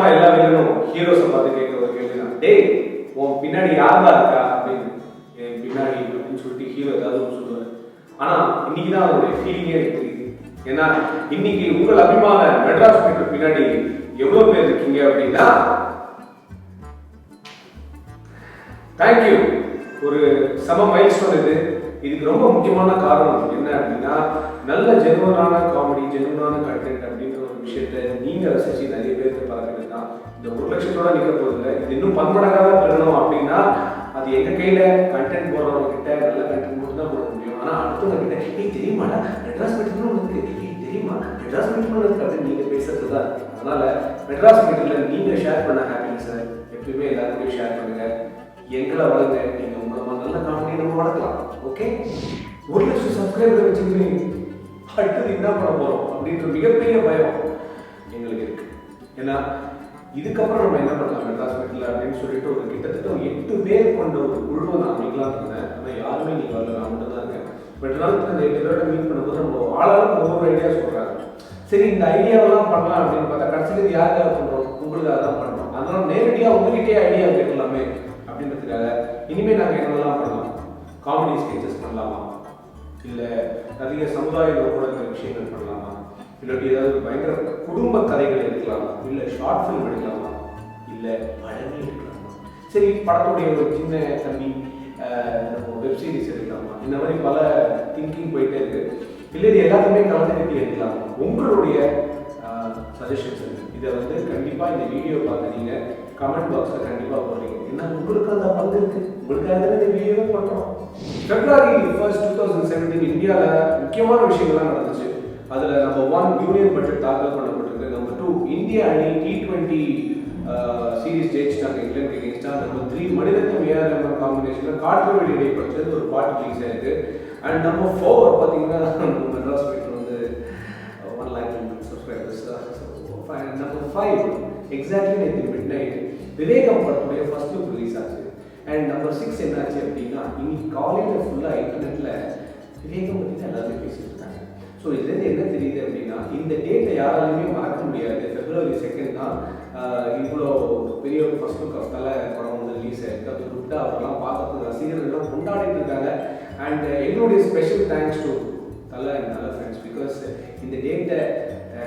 சாதாரணமா எல்லா வீரரும் ஹீரோஸை பார்த்து கேட்கிற ஒரு கேள்வி தான், டேய் உன் பின்னாடி யாரா இருக்கா அப்படின்னு. என் பின்னாடி அப்படின்னு சொல்லிட்டு ஹீரோ ஏதாவது ஒன்று சொல்லுவார். ஆனா இன்னைக்கு தான் அவருடைய ஃபீலிங்கே எனக்கு தெரியுது. ஏன்னா இன்னைக்கு உங்கள் அபிமான மெட்ராஸ் மெட்ரோ பின்னாடி எவ்வளவு பேர் இருக்கீங்க அப்படின்னா, தேங்க்யூ. ஒரு சம மைல்ஸ்டோன் இது. இதுக்கு ரொம்ப முக்கியமான காரணம் என்ன அப்படின்னா, நல்ல ஜெனுவனான காமெடி, ஜெனுவனான கண்டென்ட் அப்படின்ற ஒரு விஷயத்த நீங்க ரசிச்சு நிறைய பேருக்கு பழகிறது தான். இந்த 1 லட்சத்தோட நிற்க போதில்லை. இது இன்னும் பன்மடங்காக பெறணும் அப்படின்னா அது எங்க கையில கண்டென்ட் போடுறவங்க கிட்ட நல்ல கண்டென்ட் மட்டும் தான் போட முடியும். ஆனா அடுத்தவங்க கிட்ட ஏய் தெரியுமாடா மெட்ராஸ் மெட்ரோ இருக்கு, ஏய் தெரியுமா மெட்ராஸ் மெட்ரோ இருக்கு அப்படின்னு நீங்க பேசுறது தான். அதனால மெட்ராஸ் மெட்ரோல நீங்க ஷேர் பண்ண ஹாப்பினஸை எப்பயுமே எல்லாருக்கும் ஷேர் பண்ணுங்க. எங்களை வளங்க, நீங்க மூலமா நல்ல காமெடி நம்ம வளர்க்கலாம். ஓகே, 1 லட்சம் சப்ஸ்கிரைபர் வச்சுக்கிட்டு அடுத்தது என்ன பண்ண போறோம் அப்படின்ற மிகப்பெரிய பயம் எங்களுக்கு இருக்கு. ஏன்னா இதுக்கப்புறம் நம்ம என்ன பண்ணலாம் மெட்ராஸ் மெட்ரோல அப்படின்னு சொல்லிட்டு ஒரு கிட்டத்தட்ட 8 பேர் கொண்ட ஒரு குழுவை நான் அமைக்கலாம் இருந்தேன். ஆனால் யாருமே நீங்க வரல, நான் மட்டும் தான் இருக்கேன். பட் நாளுக்கு அந்த 8 பேரோட மீட் பண்ணும்போது நம்ம ஆளாளுக்கு ஒவ்வொரு ஐடியா சொல்றாங்க. சரி இந்த ஐடியாவெல்லாம் பண்ணலாம் அப்படின்னு பார்த்தா கடைசியில் யாருக்காக பண்றோம், உங்களுக்காக தான் பண்றோம். அதனால நேரடியாக உங்ககிட்டே ஐடியா கேட்கலாமே அப்படின்றதுக்காக இனிமேல் நாங்கள் என்னெல்லாம் பண்ணலாம், காமெடி ஸ்கெச்சஸ் பண்ணலாமா, இல்லை நிறைய சமுதாய கூட விஷயங்கள் பண்ணலாமா, இல்லாட்டி ஏதாவது பயங்கர குடும்ப கதைகள் எடுக்கலாமா, இல்லை ஷார்ட் ஃபிலிம் எடுக்கலாமா, இல்லை படமே எடுக்கலாமா, சரி படத்துடைய ஒரு சின்ன தம்பி நம்ம வெப் சீரிஸ் எடுக்கலாமா, இந்த மாதிரி பல திங்கிங் போயிட்டே இருக்கு. இல்லை இது எல்லாத்தையுமே கலந்து கட்டி எடுக்கலாமா, உங்களுடைய சஜஷன்ஸ் இதை வந்து கண்டிப்பாக இந்த வீடியோ பார்த்து நீங்கள் கமெண்ட் பாக்ஸில் கண்டிப்பாக போடுறீங்க. ஏன்னா உங்களுக்கு அந்த பங்கு இருக்கு, உங்களுக்காக இந்த வீடியோவே பண்ணுறோம். February 1st, 2017 இந்தியாவில் முக்கியமான விஷயங்கள்லாம் நடந்துச்சு. அதில் நம்பர் 1 யூனியன் பட்ஜெட் தாக்கல் பண்ணப்பட்டிருக்கு. நம்பர் 2 இந்திய அணி T20 சீரீஸ் ஜெயிச்சிட்டாங்க இங்கிலாந்து எகென்ஸ்டா. நம்பர் 3 மணிரத்னம் ஏஆர் காம்பினேஷனில் காற்று வெளி இடைப்பட்டது ஒரு பாட்டு ரிலீஸ் ஆயிருக்கு. அண்ட் நம்பர் 4 பார்த்தீங்கன்னா மெட்ராஸ் மெட்ரோ வந்து 1 lakh சப்ஸ்கிரைபர்ஸ். நம்பர் 5 எக்ஸாக்ட்லி நேற்று மிட்நைட் விவேகம் படத்துடைய ஃபர்ஸ்ட் லுக் ரிலீஸ் ஆச்சு. அண்ட் நம்பர் 6 என்னாச்சு அப்படின்னா, இன்னைக்கு காலையில் ஃபுல்லாக இன்டர்நெட்டில் விவேகம் பற்றி தான் எல்லாருமே பேசிட்டு இருக்காங்க. ஸோ இதுலேருந்து என்ன தெரியுது அப்படின்னா, இந்த டேட்டை யாராலுமே மறக்க முடியாது. February 2 தான் இவ்வளோ பெரிய ஒரு ஃபர்ஸ்ட் லுக் ஆஃப் தலை படம் வந்து ரிலீஸ் ஆயிருக்கு. அது குட்டா அவரெல்லாம் பார்க்கறதுக்கு ரசிகர்கள்லாம் கொண்டாடிட்டு இருக்காங்க. அண்ட் எங்களுடைய ஸ்பெஷல் தேங்க்ஸ் டு தலை அண்ட் தலை ஃப்ரெண்ட்ஸ். பிகாஸ் இந்த டேட்டை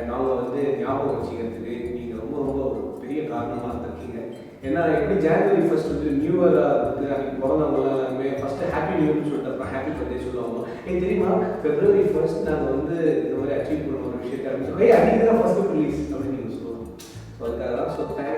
நாங்கள் வந்து ஞாபகம் வச்சுக்கிறதுக்கு நீங்கள் ரொம்ப ரொம்ப ஒரு பெரிய காரணமாக இருந்திருக்கீங்க. ஏன்னா எப்படி January 1st வந்து நியூ இயராக இருக்குது, அன்றைக்கி பிறந்தவங்களாம் எல்லாருமே ஃபஸ்ட்டு ஹாப்பி நியூ இயர்னு சொல்லிட்டு அப்புறம் ஹாப்பி பர்த்டே சொல்லுவாங்க. தெரியுமா February 1st நாங்கள் வந்து இந்த மாதிரி அச்சீவ் பண்ண ஒரு விஷயத்தை அப்படின்னு சொல்லி அன்றைக்கி தான் ஃபஸ்ட்டு ரிலீஸ் அப்படின்னு நீங்கள் சொல்லுவோம். ஸோ அதுக்காக தான். So thanks.